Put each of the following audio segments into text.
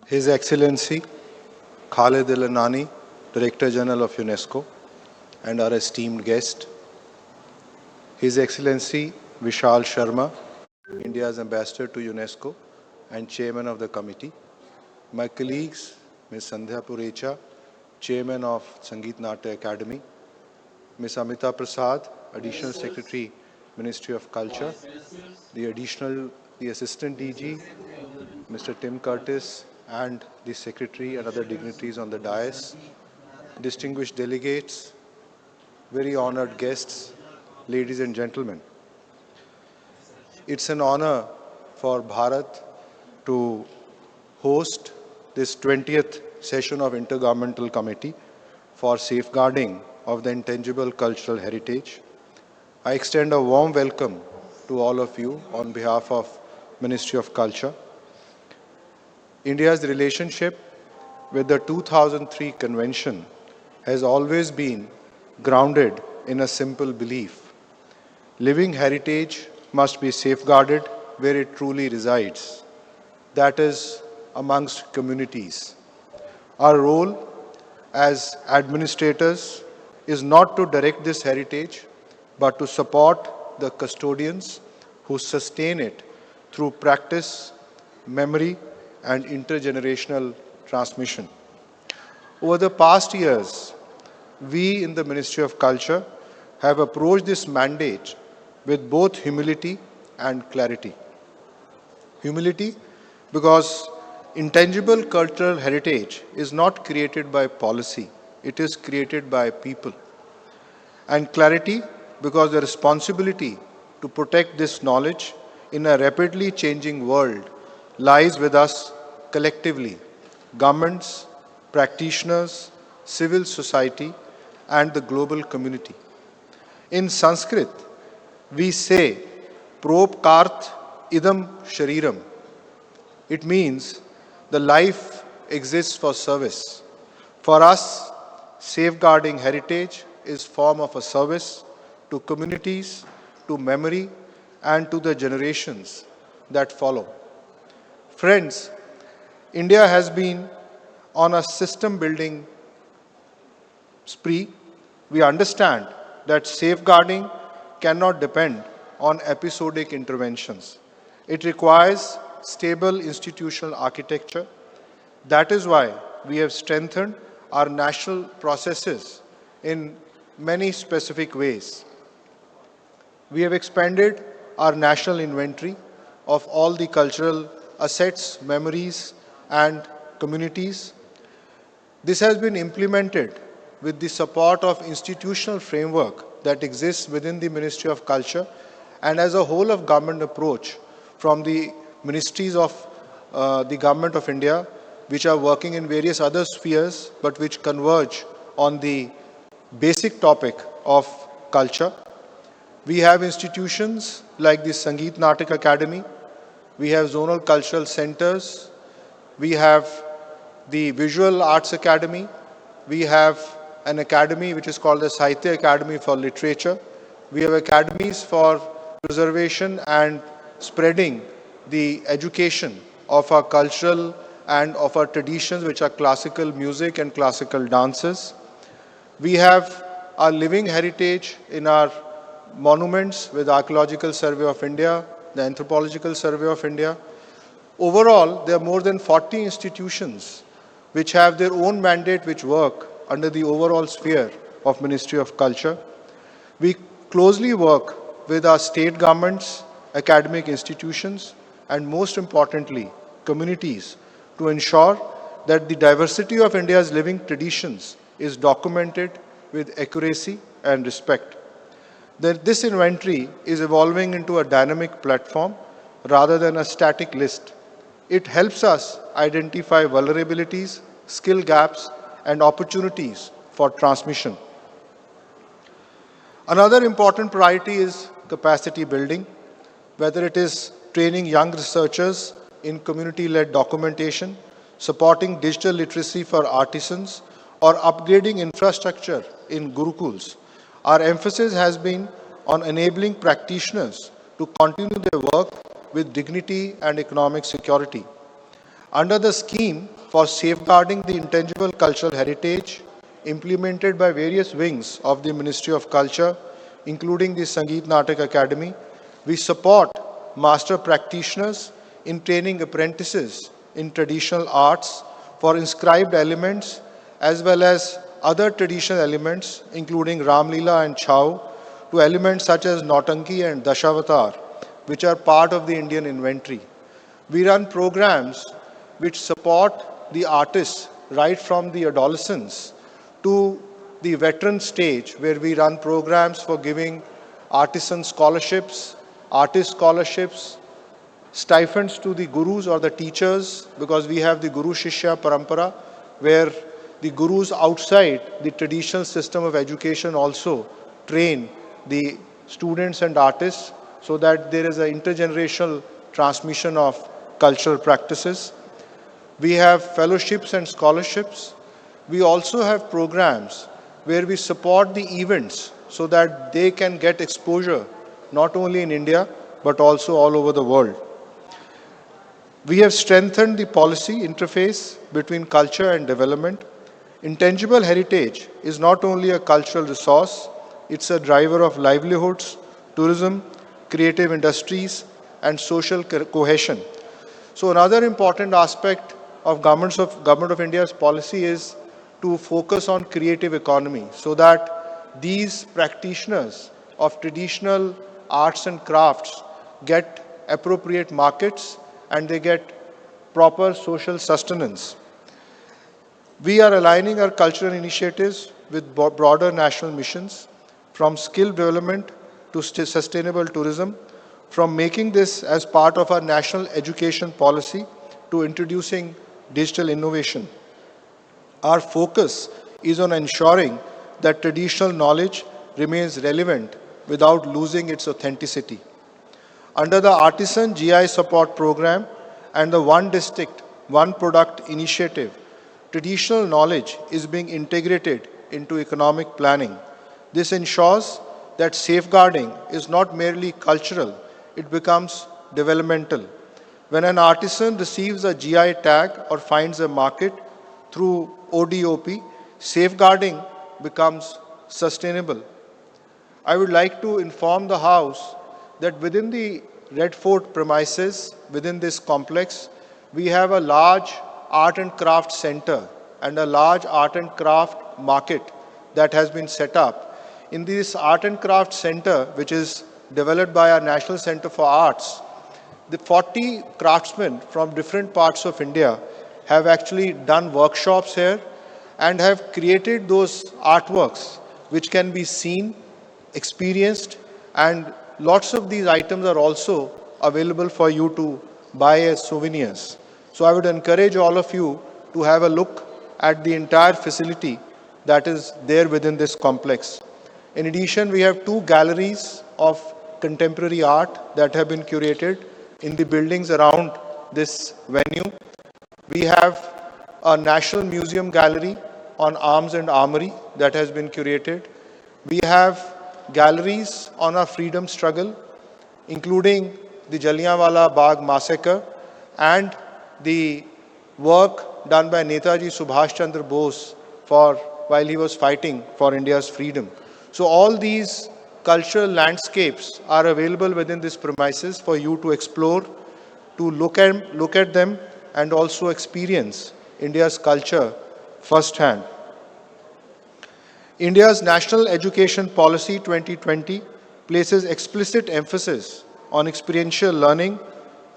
His Excellency Khalid Al-Nani, Director General of UNESCO, and our esteemed guest, His Excellency Vishal Sharma, India's Ambassador to UNESCO and Chairman of the Committee, my colleagues, Ms. Sandhya Purecha, Chairman of Sangeet Natya Academy, Ms. Amita Prasad, Additional Secretary, Ministry of Culture, the Assistant DG, Mr. Tim Curtis, and the Secretary and other dignitaries on the dais, distinguished delegates, very honored guests, ladies and gentlemen. It's an honor for Bharat to host this 20th session of Intergovernmental Committee for Safeguarding of the Intangible Cultural Heritage. I extend a warm welcome to all of you on behalf of Ministry of Culture. India's relationship with the 2003 Convention has always been grounded in a simple belief. Living heritage must be safeguarded where it truly resides, that is, amongst communities. Our role as administrators is not to direct this heritage, but to support the custodians who sustain it through practice, memory, and intergenerational transmission. Over the past years, we in the Ministry of Culture have approached this mandate with both humility and clarity. Humility because intangible cultural heritage is not created by policy, it is created by people. And clarity because the responsibility to protect this knowledge in a rapidly changing world lies with us collectively, governments, practitioners, civil society, and the global community. In Sanskrit, we say, Propkarth idam shariram. It means the life exists for service. For us, safeguarding heritage is form of a service to communities, to memory, and to the generations that follow. Friends, India has been on a system building spree. We understand that safeguarding cannot depend on episodic interventions. It requires stable institutional architecture. That is why we have strengthened our national processes in many specific ways. We have expanded our national inventory of all the cultural assets, memories, and communities. This has been implemented with the support of institutional framework that exists within the Ministry of Culture and as a whole of government approach from the ministries of the Government of India, which are working in various other spheres but which converge on the basic topic of culture. We have institutions like the Sangeet Natya Academy, we have zonal cultural centers, we have the Visual Arts Academy, we have an academy which is called the Sahitya Academy for Literature, we have academies for preservation and spreading the education of our cultural and of our traditions, which are classical music and classical dances. We have our living heritage in our monuments with Archaeological Survey of India, the Anthropological Survey of India. Overall, there are more than 40 institutions which have their own mandate which work under the overall sphere of Ministry of Culture. We closely work with our state governments, academic institutions, and most importantly, communities to ensure that the diversity of India's living traditions is documented with accuracy and respect. That this inventory is evolving into a dynamic platform rather than a static list. It helps us identify vulnerabilities, skill gaps, and opportunities for transmission. Another important priority is capacity building, whether it is training young researchers in community-led documentation, supporting digital literacy for artisans, or upgrading infrastructure in gurukuls. Our emphasis has been on enabling practitioners to continue their work with dignity and economic security. Under the scheme for safeguarding the intangible cultural heritage implemented by various wings of the Ministry of Culture, including the Sangeet Natak Academy. We support master practitioners in training apprentices in traditional arts for inscribed elements as well as other traditional elements, including Ramlila and Chau, to elements such as Nautanki and Dashavatar, which are part of the Indian inventory. We run programs which support the artists right from the adolescence to the veteran stage, where we run programs for giving artisan scholarships, artist scholarships, stipends to the gurus or the teachers, because we have the Guru Shishya Parampara, where the gurus outside the traditional system of education also train the students and artists so that there is an intergenerational transmission of cultural practices. We have fellowships and scholarships. We also have programs where we support the events so that they can get exposure not only in India but also all over the world. We have strengthened the policy interface between culture and development. Intangible heritage is not only a cultural resource, it's a driver of livelihoods, tourism, creative industries, and social cohesion. So another important aspect of Government of India's policy is to focus on creative economy so that these practitioners of traditional arts and crafts get appropriate markets and they get proper social sustenance. We are aligning our cultural initiatives with broader national missions, from skill development to sustainable tourism, from making this as part of our national education policy to introducing digital innovation. Our focus is on ensuring that traditional knowledge remains relevant without losing its authenticity. Under the Artisan GI Support Program and the One District, One Product initiative, traditional knowledge is being integrated into economic planning. This ensures that safeguarding is not merely cultural, it becomes developmental. When an artisan receives a GI tag or finds a market through ODOP, safeguarding becomes sustainable. I would like to inform the House that within the Red Fort premises, within this complex, we have a large art and craft center and a large art and craft market that has been set up. In this art and craft center, which is developed by our National Center for Arts, the 40 craftsmen from different parts of India have actually done workshops here and have created those artworks which can be seen, experienced, and lots of these items are also available for you to buy as souvenirs. So I would encourage all of you to have a look at the entire facility that is there within this complex. In addition, we have 2 galleries of contemporary art that have been curated in the buildings around this venue. We have a National Museum gallery on arms and armory that has been curated. We have galleries on our freedom struggle, including the Jallianwala Bagh massacre and the work done by Netaji Subhash Chandra Bose while he was fighting for India's freedom. So all these cultural landscapes are available within this premises for you to explore, to look at them and also experience India's culture firsthand. India's National Education Policy 2020 places explicit emphasis on experiential learning,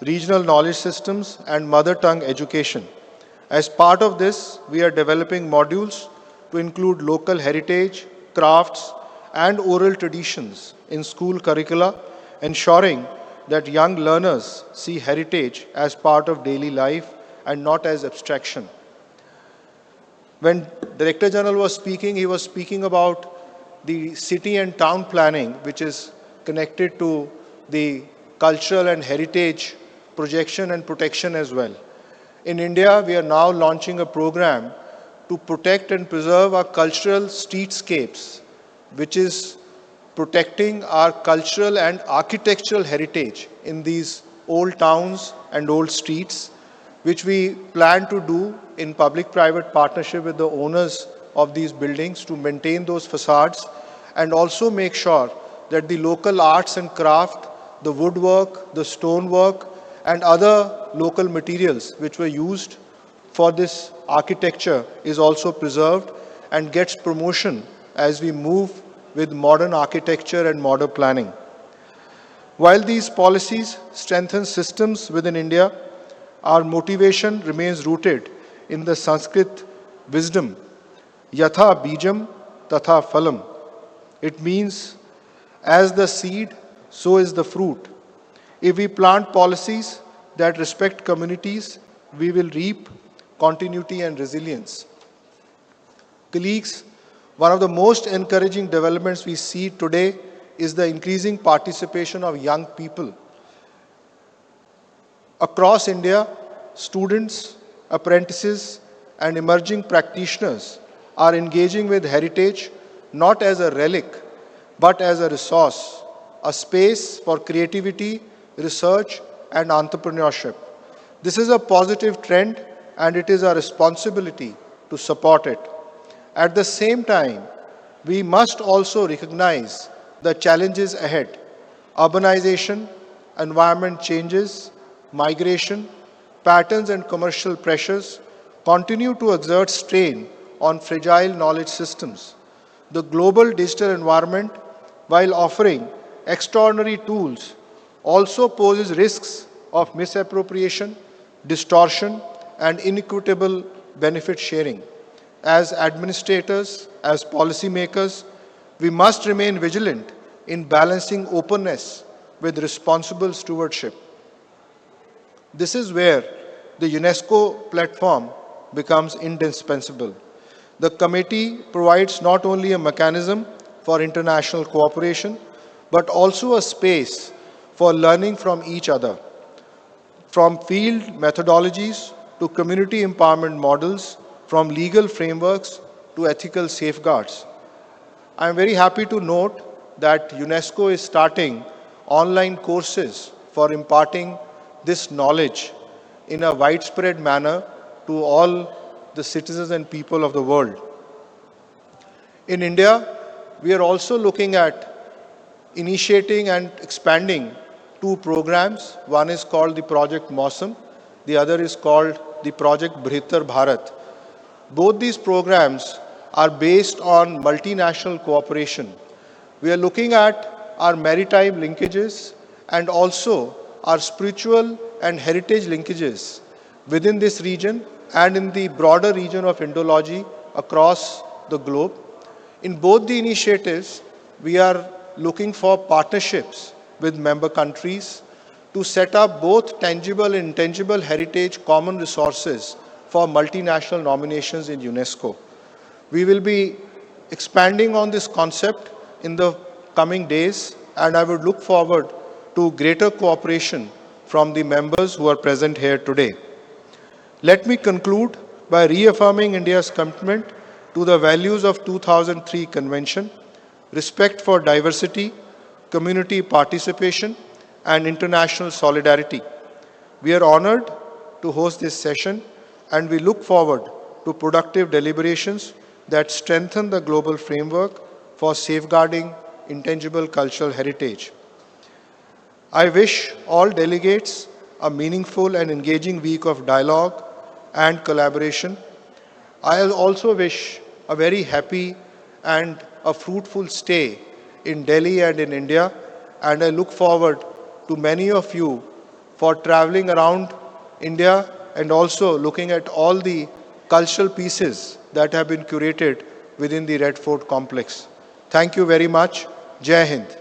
regional knowledge systems, and mother tongue education. As part of this, we are developing modules to include local heritage, crafts, and oral traditions in school curricula, ensuring that young learners see heritage as part of daily life and not as abstraction. When Director General was speaking, he was speaking about the city and town planning, which is connected to the cultural and heritage projection and protection as well. In India, we are now launching a program to protect and preserve our cultural streetscapes, which is protecting our cultural and architectural heritage in these old towns and old streets. which we plan to do in public-private partnership with the owners of these buildings to maintain those facades and also make sure that the local arts and craft, the woodwork, the stonework, and other local materials which were used for this architecture is also preserved and gets promotion as we move with modern architecture and modern planning. While these policies strengthen systems within India, our motivation remains rooted in the Sanskrit wisdom, yatha bijam tatha phalam. It means, as the seed, so is the fruit. If we plant policies that respect communities, we will reap continuity and resilience. Colleagues, one of the most encouraging developments we see today is the increasing participation of young people. Across India, students, apprentices, and emerging practitioners are engaging with heritage not as a relic, but as a resource, a space for creativity, research, and entrepreneurship. This is a positive trend, and it is our responsibility to support it. At the same time, we must also recognize the challenges ahead: urbanization, environment changes, migration, patterns and commercial pressures continue to exert strain on fragile knowledge systems. The global digital environment, while offering extraordinary tools, also poses risks of misappropriation, distortion, and inequitable benefit sharing. As administrators, as policymakers, we must remain vigilant in balancing openness with responsible stewardship. This is where the UNESCO platform becomes indispensable. The committee provides not only a mechanism for international cooperation, but also a space for learning from each other. From field methodologies to community empowerment models, from legal frameworks to ethical safeguards. I am very happy to note that UNESCO is starting online courses for imparting this knowledge in a widespread manner to all the citizens and people of the world. In India, we are also looking at initiating and expanding two programs. One is called the Project Mausam, the other is called the Project Brihatar Bharat. Both these programs are based on multinational cooperation. We are looking at our maritime linkages and also our spiritual and heritage linkages within this region and in the broader region of Indology across the globe. In both the initiatives, we are looking for partnerships with member countries to set up both tangible and intangible heritage common resources for multinational nominations in UNESCO. We will be expanding on this concept in the coming days, and I would look forward to greater cooperation from the members who are present here today. Let me conclude by reaffirming India's commitment to the values of 2003 Convention: respect for diversity, community participation, and international solidarity. We are honored to host this session, and we look forward to productive deliberations that strengthen the global framework for safeguarding intangible cultural heritage. I wish all delegates a meaningful and engaging week of dialogue and collaboration. I also wish a very happy and a fruitful stay in Delhi and in India, and I look forward to many of you for traveling around India and also looking at all the cultural pieces that have been curated within the Red Fort complex. Thank you very much. Jai Hind.